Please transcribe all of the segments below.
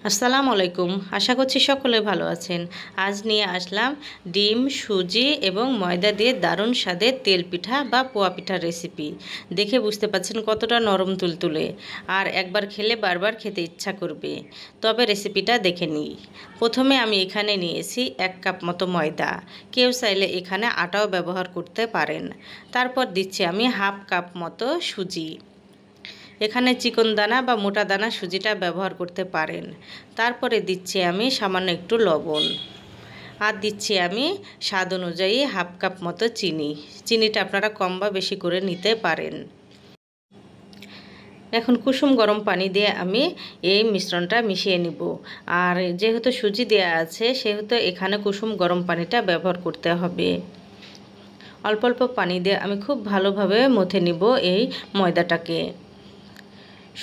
আসসালামু আলাইকুম। আশা করছি সকলে ভালো আছেন। আজ নিয়ে আসলাম ডিম, সুজি এবং ময়দা দিয়ে দারুণ স্বাদের তেল পিঠা বা পোয়া পিঠার রেসিপি। দেখে বুঝতে পারছেন কতটা নরম তুলতুলে, আর একবার খেলে বারবার খেতে ইচ্ছা করবে। তবে রেসিপিটা দেখে নিই। প্রথমে আমি এখানে নিয়েছি 1 কাপ মতো ময়দা। কেউ চাইলে এখানে আটাও ব্যবহার করতে পারেন। তারপর দিচ্ছি আমি 1/2 কাপ মতো সুজি। এখানে চিকন দানা বা মোটা দানা সুজিটা ব্যবহার করতে পারেন। তারপরে দিচ্ছি আমি সামান্য একটু লবণ, আর দিচ্ছি আমি স্বাদ অনুযায়ী 1/2 কাপ মতো চিনি। চিনিটা আপনারা কম বা বেশি করে নিতে পারেন। এখন কুসুম গরম পানি দিয়ে আমি এই মিশ্রণটা মিশিয়ে নিব। আর যেহেতু সুজি দেওয়া আছে সেহেতু এখানে কুসুম গরম পানিটা ব্যবহার করতে হবে। অল্প অল্প পানি দিয়ে আমি খুব ভালোভাবে মথে নিব এই ময়দাটাকে।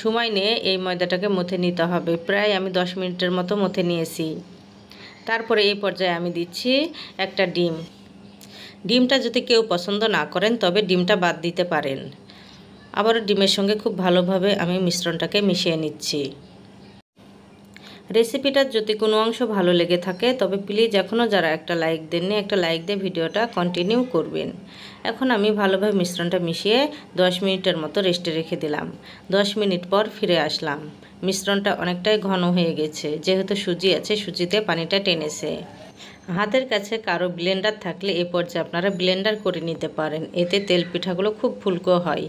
সময় নিয়ে এই ময়দাটাকে মথে নিতে হবে। প্রায় আমি 10 মিনিটের মতো মথে নিয়েছি। তারপরে এই পর্যায়ে আমি দিচ্ছি একটা ডিম। ডিমটা যদি কেউ পছন্দ না করেন তবে ডিমটা বাদ দিতে পারেন। আবারও ডিমের সঙ্গে খুব ভালোভাবে আমি মিশ্রণটাকে মিশিয়ে নিচ্ছি। রেসিপিটার যদি কোনো অংশ ভালো লেগে থাকে তবে প্লিজ এখনও যারা একটা লাইক দেননি, একটা লাইক দিয়ে ভিডিওটা কন্টিনিউ করবেন। এখন আমি ভালোভাবে মিশ্রণটা মিশিয়ে 10 মিনিটের মতো রেস্টে রেখে দিলাম। 10 মিনিট পর ফিরে আসলাম। মিশ্রণটা অনেকটাই ঘন হয়ে গেছে, যেহেতু সুজি আছে সুজিতে পানিটা টেনেছে। হাতের কাছে কারো ব্লেন্ডার থাকলে এ পর্যায়ে আপনারা ব্লেন্ডার করে নিতে পারেন, এতে তেল পিঠাগুলো খুব ফুলকো হয়।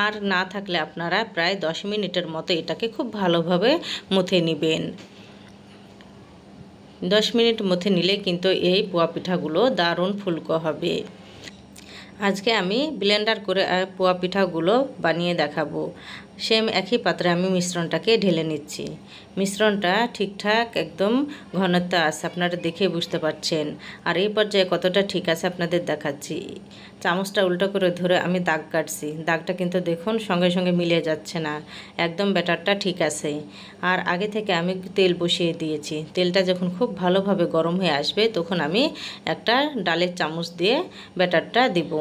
আর না থাকলে আপনারা প্রায় 10 মিনিটের মতো এটাকে খুব ভালোভাবে মথে নেবেন। 10 মিনিট মথে নিলে কিন্তু এই পোয়া পিঠাগুলো দারুণ ফুলকো হবে। আজকে আমি ব্লেন্ডার করে পোয়া পিঠাগুলো বানিয়ে দেখাবো। সেম একই পাত্রে আমি মিশ্রণটাকে ঢেলে নিচ্ছি। মিশ্রণটা ঠিকঠাক একদম ঘনত্ব আছে, আপনারা দেখে বুঝতে পারছেন। আর এই পর্যায়ে কতটা ঠিক আছে আপনাদের দেখাচ্ছি। চামচটা উল্টো করে ধরে আমি দাগ কাটছি। দাগটা কিন্তু দেখুন সঙ্গে সঙ্গে মিলে যাচ্ছে না, একদম ব্যাটারটা ঠিক আছে। আর আগে থেকে আমি তেল বসিয়ে দিয়েছি। তেলটা যখন খুব ভালোভাবে গরম হয়ে আসবে তখন আমি একটা ডালের চামচ দিয়ে ব্যাটারটা দিব।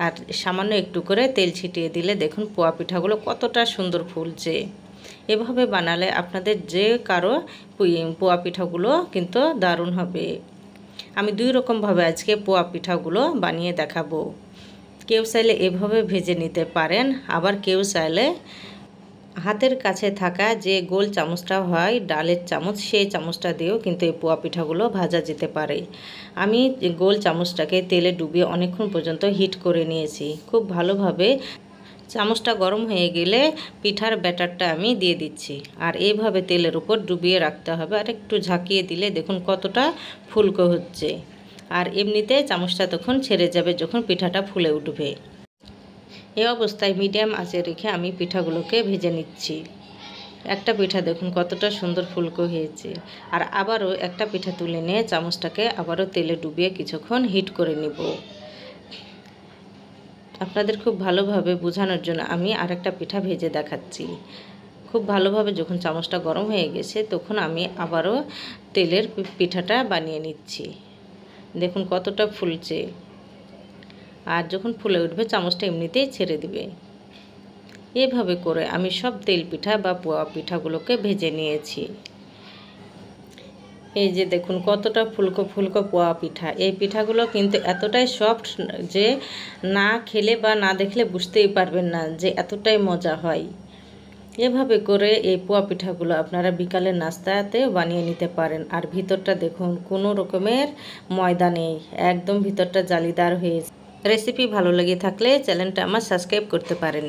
আর সামান্য একটু করে তেল ছিটিয়ে দিলে দেখুন পোয়া পিঠাগুলো কতটা সুন্দর ফুলছে। এভাবে বানালে আপনাদের যে কারো পোয়া পিঠাগুলো কিন্তু দারুণ হবে। আমি 2 রকমভাবে আজকে পোয়া পিঠাগুলো বানিয়ে দেখাবো। কেউ চাইলে এভাবে ভেজে নিতে পারেন, আবার কেউ চাইলে হাতের কাছে থাকা যে গোল চামচটা হয় ডালের চামচ, সেই চামচটা দিয়েও কিন্তু এই পোয়া পিঠাগুলো ভাজা যেতে পারে। আমি গোল চামচটাকে তেলে ডুবিয়ে অনেকক্ষণ পর্যন্ত হিট করে নিয়েছি। খুব ভালোভাবে চামচটা গরম হয়ে গেলে পিঠার ব্যাটারটা আমি দিয়ে দিচ্ছি। আর এইভাবে তেলের উপর ডুবিয়ে রাখতে হবে, আর একটু ঝাঁকিয়ে দিলে দেখুন কতটা ফুলকো হচ্ছে। আর এমনিতে চামচটা তখন ছেড়ে যাবে যখন পিঠাটা ফুলে উঠবে। এই অবস্থায় মিডিয়াম আঁচে রেখে আমি পিঠাগুলোকে ভেজে নিচ্ছি। একটা পিঠা দেখুন কতটা সুন্দর ফুলকো হয়েছে। আর আবারও একটা পিঠা তুলে নিয়ে চামচটাকে আবারও তেলে ডুবিয়ে কিছুক্ষণ হিট করে নিব। আপনাদের খুব ভালোভাবে বোঝানোর জন্য আমি আরেকটা পিঠা ভেজে দেখাচ্ছি। খুব ভালোভাবে যখন চামচটা গরম হয়ে গেছে তখন আমি আবারও তেলের পিঠাটা বানিয়ে নিচ্ছি। দেখুন কতটা ফুলছে। আর যখন ফুলে উঠবে চামচটা এমনিতেই ছেড়ে দিবে। এভাবে করে আমি সব তেল পিঠা বা পোয়া পিঠাগুলোকে ভেজে নিয়েছি। এই যে দেখুন কতটা ফুলকো ফুলকো পোয়া পিঠা। এই পিঠাগুলো কিন্তু এতটাই সফট যে না খেলে বা না দেখলে বুঝতেই পারবেন না যে এতটাই মজা হয়। এভাবে করে এই পোয়া পিঠাগুলো আপনারা বিকালের নাস্তাতে বানিয়ে নিতে পারেন। আর ভিতরটা দেখুন কোনো রকমের ময়দা নেই, একদম ভিতরটা জালিদার হয়েছে। রেসিপি ভালো লেগে থাকলে চ্যানেলটা আমার সাবস্ক্রাইব করতে পারেন।